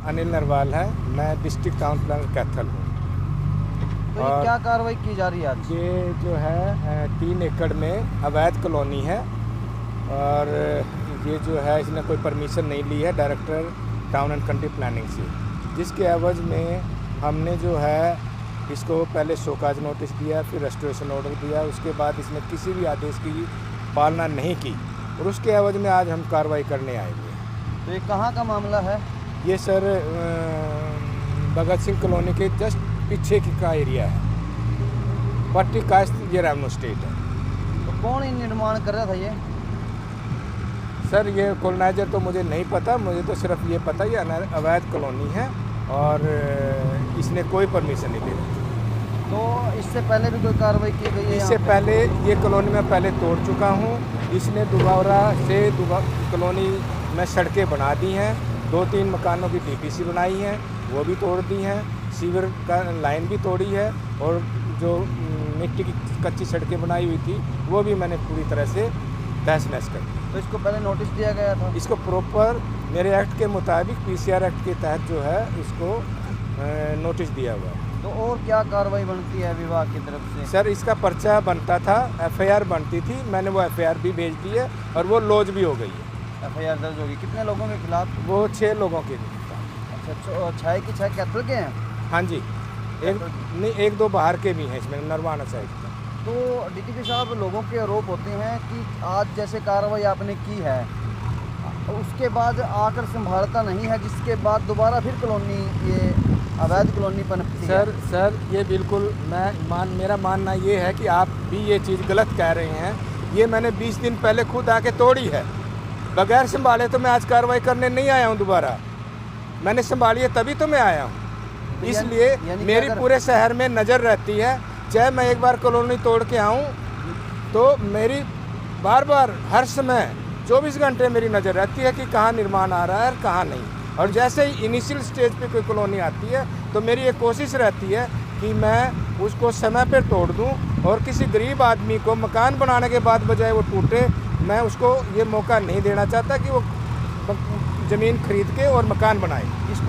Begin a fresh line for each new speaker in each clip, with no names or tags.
अनिल नरवाल है। मैं district town planner Kaithal हूँ।
तो ये क्या कार्रवाई की जा रही है आज?
ये जो है 3 एकड़ में अवैध कॉलोनी है और ये जो है इसने कोई परमिशन नहीं ली है director town and country planning से, जिसके एवज में हमने जो है इसको पहले शोकाज नोटिस दिया, फिर रेस्टोरेशन ऑर्डर दिया। उसके बाद इसने किसी भी आदेश की पालना नहीं की और उसके एवज में आज हम कार्रवाई करने आए हुए हैं।
तो ये कहाँ का मामला है?
ये सर भगत सिंह कॉलोनी के जस्ट पीछे का एरिया है, पट्टी कास्ट ये रेवेन्यू स्टेट है।
तो कौन ये निर्माण कर रहा था ये?
सर ये कॉलोनाइजर तो मुझे नहीं पता, मुझे तो सिर्फ ये पता ये अवैध कॉलोनी है और इसने कोई परमिशन नहीं दी।
तो इससे पहले भी कोई कार्रवाई की गई है?
इससे पहले ये कॉलोनी में पहले तोड़ चुका हूँ। इसने दोबारा से कॉलोनी में सड़कें बना दी हैं, 2-3 मकानों की टीपीसी बनाई हैं, वो भी तोड़ दी हैं, सीवर का लाइन भी तोड़ी है और जो मिट्टी की कच्ची सड़कें बनाई हुई थी वो भी मैंने पूरी तरह से तहस नहस कर दी।
तो इसको पहले नोटिस दिया गया था?
इसको प्रॉपर मेरे एक्ट के मुताबिक पीसीआर एक्ट के तहत जो है इसको नोटिस दिया हुआ है।
तो और क्या कार्रवाई बनती है विभाग की तरफ से?
सर इसका पर्चा बनता था, एफआईआर बनती थी, मैंने वो एफआईआर भी भेज दी है और वो लॉज भी हो गई है।
एफआईआर दर्ज होगी? कितने लोगों के खिलाफ?
वो 6 लोगों के।
अच्छा, 6 की 6 कैथल के हैं?
हाँ जी, एक दो बाहर के भी हैं इसमें, नरवाना साइड का।
तो डीटीपी साहब, लोगों के आरोप होते हैं कि आज जैसे कार्रवाई आपने की है उसके बाद आकर संभालता नहीं है, जिसके बाद दोबारा फिर कॉलोनी ये अवैध कॉलोनी पनपती है।
सर ये बिल्कुल मेरा मानना ये है कि आप भी ये चीज़ गलत कह रहे हैं। ये मैंने 20 दिन पहले खुद आके तोड़ी है, बगैर संभाले तो मैं आज कार्रवाई करने नहीं आया हूँ दोबारा। मैंने संभाली है तभी तो मैं आया हूँ। इसलिए मेरी पूरे शहर में नज़र रहती है, चाहे मैं एक बार कॉलोनी तोड़ के आऊँ तो मेरी बार बार हर समय 24 घंटे मेरी नज़र रहती है कि कहाँ निर्माण आ रहा है और कहाँ नहीं। और जैसे ही इनिशियल स्टेज पे कोई कॉलोनी आती है तो मेरी एक कोशिश रहती है कि मैं उसको समय पर तोड़ दूं और किसी गरीब आदमी को मकान बनाने के बाद बजाय वो टूटे, मैं उसको ये मौका नहीं देना चाहता कि वो ज़मीन खरीद के और मकान बनाए।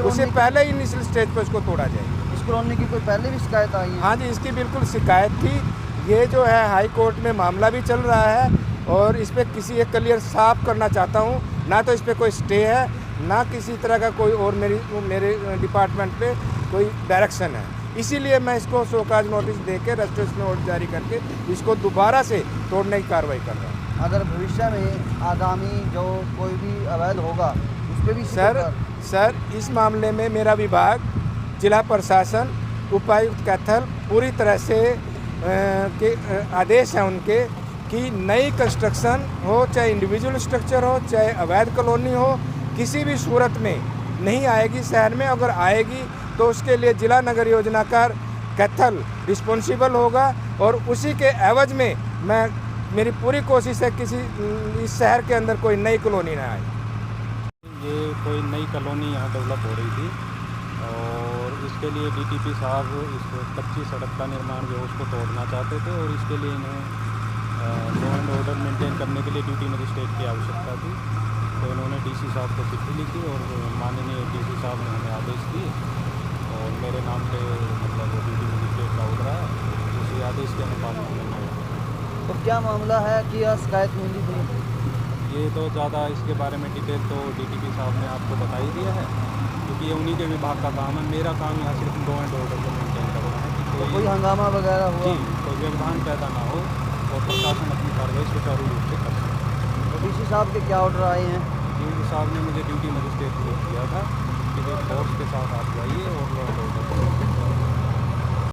उससे पहले इनिशियल स्टेज पर उसको तोड़ा जाए।
इस कॉलोनी की कोई पहले भी शिकायत आई है?
हाँ जी, इसकी बिल्कुल शिकायत थी। ये जो है हाई कोर्ट में मामला भी चल रहा है और इस पर किसी एक क्लियर साफ करना चाहता हूँ, ना तो इस पर कोई स्टे है ना किसी तरह का कोई और मेरे डिपार्टमेंट पे कोई डायरेक्शन है। इसीलिए मैं इसको शोकाज नोटिस दे के रेस्टोरेशन ऑर्डर जारी करके इसको दोबारा से तोड़ने की कार्रवाई कर रहा हूँ।
अगर भविष्य में आगामी जो कोई भी अवैध होगा उस पर भी
सर इस मामले में मेरा विभाग, जिला प्रशासन, उपायुक्त कैथल पूरी तरह से के आदेश हैं उनके कि नई कंस्ट्रक्शन हो, चाहे इंडिविजुअल स्ट्रक्चर हो, चाहे अवैध कॉलोनी हो, किसी भी सूरत में नहीं आएगी शहर में। अगर आएगी तो उसके लिए जिला नगर योजनाकार कैथल रिस्पॉन्सिबल होगा और उसी के एवज में मेरी पूरी कोशिश है किसी इस शहर के अंदर कोई नई कॉलोनी ना आए।
ये कोई नई कॉलोनी यहाँ डेवलप हो रही थी और इसके लिए डीटीपी साहब इस कच्ची सड़क का निर्माण जो उसको तोड़ना चाहते थे और इसके लिए इन्हें लॉ एंड ऑर्डर मेंटेन करने के लिए ड्यूटी मजिस्ट्रेट की आवश्यकता थी। तो इन्होंने डीसी साहब को चिट्ठी लिखी और माननीय डीसी साहब ने हमें आदेश दिए और मेरे नाम पे मतलब ड्यूटी मजिस्ट्रेट का ऑर्डर आया, उसी आदेश के अनुपालन में।
तो क्या मामला है कि यह शिकायत मिली थी?
ये तो ज़्यादा इसके बारे में डिटेल तो डीटीपी साहब ने आपको बता ही दिया है, क्योंकि ये उन्हीं के विभाग का काम है। मेरा काम यहाँ सिर्फ लॉ एंड ऑर्डर को मेंटेन करना है कि
कोई हंगामा वगैरह हुआ?
जी, कोई व्यवधान पैदा ना हो और प्रशासन अपनी कार्रवाई सुचारू रूप से कर सके।
तो डीसी साहब के क्या ऑर्डर आए हैं?
डीसी साहब ने मुझे ड्यूटी मजिस्ट्रेट